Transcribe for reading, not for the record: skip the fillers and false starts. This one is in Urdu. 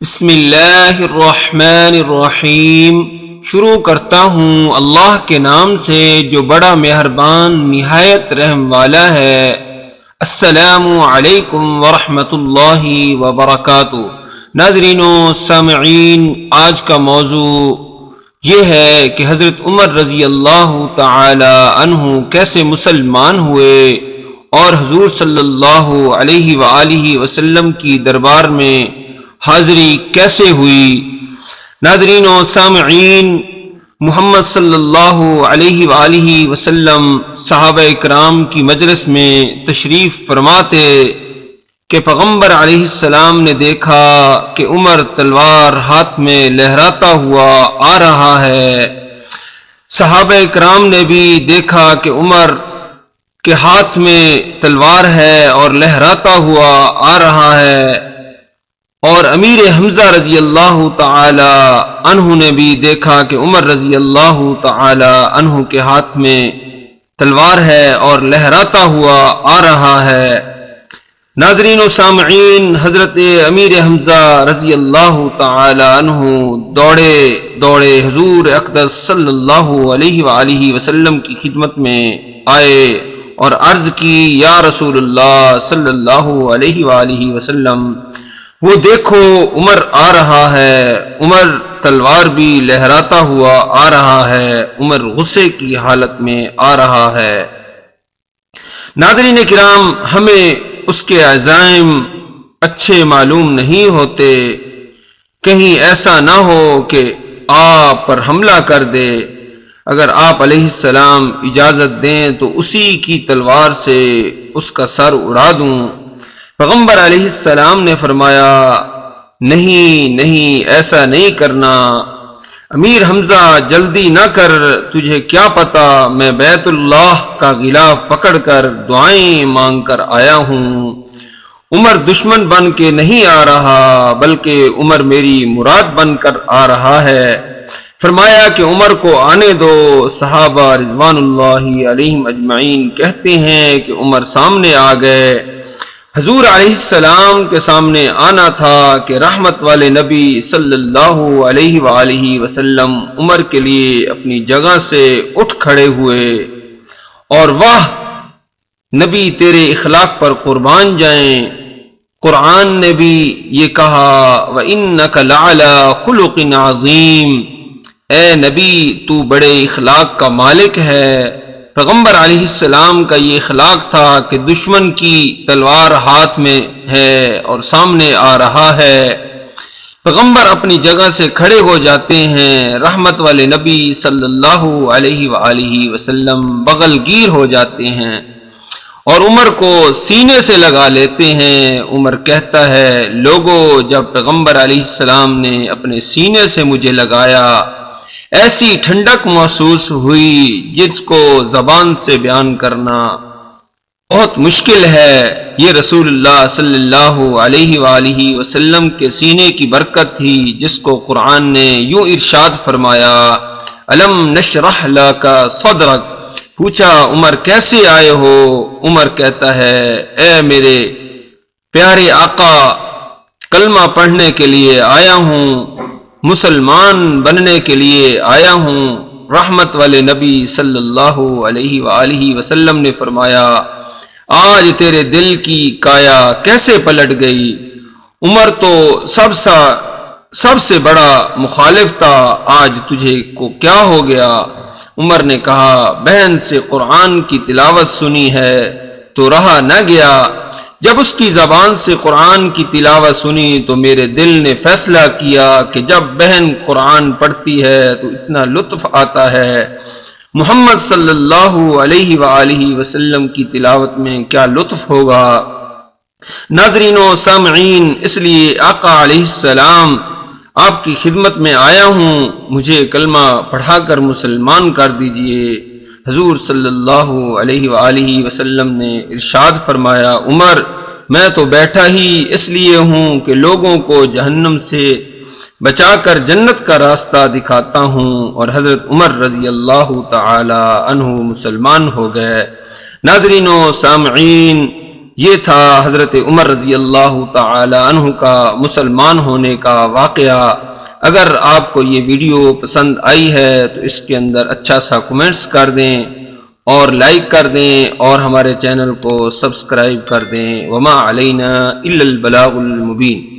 بسم اللہ الرحمن الرحیم۔ شروع کرتا ہوں اللہ کے نام سے جو بڑا مہربان نہایت رحم والا ہے۔ السلام علیکم ورحمۃ اللہ وبرکاتہ۔ ناظرین و سامعین، آج کا موضوع یہ ہے کہ حضرت عمر رضی اللہ تعالی عنہ کیسے مسلمان ہوئے اور حضور صلی اللہ علیہ وآلہ وسلم کی دربار میں حاضری کیسے ہوئی۔ ناظرین و سامعین، محمد صلی اللہ علیہ وآلہ وسلم صحابہ اکرام کی مجلس میں تشریف فرماتے کہ پیغمبر علیہ السلام نے دیکھا کہ عمر تلوار ہاتھ میں لہراتا ہوا آ رہا ہے۔ صحابہ اکرام نے بھی دیکھا کہ عمر کے ہاتھ میں تلوار ہے اور لہراتا ہوا آ رہا ہے، اور امیر حمزہ رضی اللہ تعالی عنہ نے بھی دیکھا کہ عمر رضی اللہ تعالی عنہ کے ہاتھ میں تلوار ہے اور لہراتا ہوا آ رہا ہے۔ ناظرین و سامعین، حضرت امیر حمزہ رضی اللہ تعالی عنہ دوڑے حضور اقدس صلی اللہ علیہ وآلہ وسلم کی خدمت میں آئے اور عرض کی، یا رسول اللہ صلی اللہ علیہ وآلہ وسلم، وہ دیکھو عمر آ رہا ہے، عمر تلوار بھی لہراتا ہوا آ رہا ہے، عمر غصے کی حالت میں آ رہا ہے۔ ناظرین کرام، ہمیں اس کے عزائم اچھے معلوم نہیں ہوتے، کہیں ایسا نہ ہو کہ آپ پر حملہ کر دے۔ اگر آپ علیہ السلام اجازت دیں تو اسی کی تلوار سے اس کا سر اڑا دوں۔ پیغمبر علیہ السلام نے فرمایا، نہیں ایسا نہیں کرنا۔ امیر حمزہ، جلدی نہ کر، تجھے کیا پتا میں بیت اللہ کا غلاف پکڑ کر دعائیں مانگ کر آیا ہوں۔ عمر دشمن بن کے نہیں آ رہا، بلکہ عمر میری مراد بن کر آ رہا ہے۔ فرمایا کہ عمر کو آنے دو۔ صحابہ رضوان اللہ علیہم اجمعین کہتے ہیں کہ عمر سامنے آ گئے۔ حضور علیہ السلام کے سامنے آنا تھا کہ رحمت والے نبی صلی اللہ علیہ وآلہ وسلم عمر کے لیے اپنی جگہ سے اٹھ کھڑے ہوئے، اور واہ نبی تیرے اخلاق پر قربان جائیں۔ قرآن نے بھی یہ کہا، وَإِنَّكَ لَعَلَىٰ خُلُقٍ عَظِيمٍ، اے نبی تو بڑے اخلاق کا مالک ہے۔ پیغمبر علیہ السلام کا یہ اخلاق تھا کہ دشمن کی تلوار ہاتھ میں ہے اور سامنے آ رہا ہے، پیغمبر اپنی جگہ سے کھڑے ہو جاتے ہیں، رحمت والے نبی صلی اللہ علیہ وآلہ وسلم بغل گیر ہو جاتے ہیں اور عمر کو سینے سے لگا لیتے ہیں۔ عمر کہتا ہے، لوگو، جب پیغمبر علیہ السلام نے اپنے سینے سے مجھے لگایا، ایسی ٹھنڈک محسوس ہوئی جس کو زبان سے بیان کرنا بہت مشکل ہے۔ یہ رسول اللہ صلی اللہ علیہ وآلہ وسلم کے سینے کی برکت تھی، جس کو قرآن نے یوں ارشاد فرمایا، الم نشرح لک صدرک۔ پوچھا، عمر کیسے آئے ہو؟ عمر کہتا ہے، اے میرے پیارے آقا، کلمہ پڑھنے کے لیے آیا ہوں، مسلمان بننے کے لیے آیا ہوں۔ رحمت والے نبی صلی اللہ علیہ وآلہ وسلم نے فرمایا، آج تیرے دل کی کایا کیسے پلٹ گئی؟ عمر تو سب سے بڑا مخالف تھا، آج تجھے کو کیا ہو گیا؟ عمر نے کہا، بہن سے قرآن کی تلاوت سنی ہے تو رہا نہ گیا۔ جب اس کی زبان سے قرآن کی تلاوت سنی تو میرے دل نے فیصلہ کیا کہ جب بہن قرآن پڑھتی ہے تو اتنا لطف آتا ہے، محمد صلی اللہ علیہ وآلہ وسلم کی تلاوت میں کیا لطف ہوگا۔ ناظرین و سامعین، اس لیے آقا علیہ السلام، آپ کی خدمت میں آیا ہوں، مجھے کلمہ پڑھا کر مسلمان کر دیجئے۔ حضور صلی اللہ علیہ وآلہ وسلم نے ارشاد فرمایا، عمر، میں تو بیٹھا ہی اس لیے ہوں کہ لوگوں کو جہنم سے بچا کر جنت کا راستہ دکھاتا ہوں، اور حضرت عمر رضی اللہ تعالی عنہ مسلمان ہو گئے۔ ناظرین و سامعین، یہ تھا حضرت عمر رضی اللہ تعالی عنہ کا مسلمان ہونے کا واقعہ۔ اگر آپ کو یہ ویڈیو پسند آئی ہے تو اس کے اندر اچھا سا کمنٹس کر دیں اور لائک کر دیں اور ہمارے چینل کو سبسکرائب کر دیں۔ وما علینا الا البلاغ المبین۔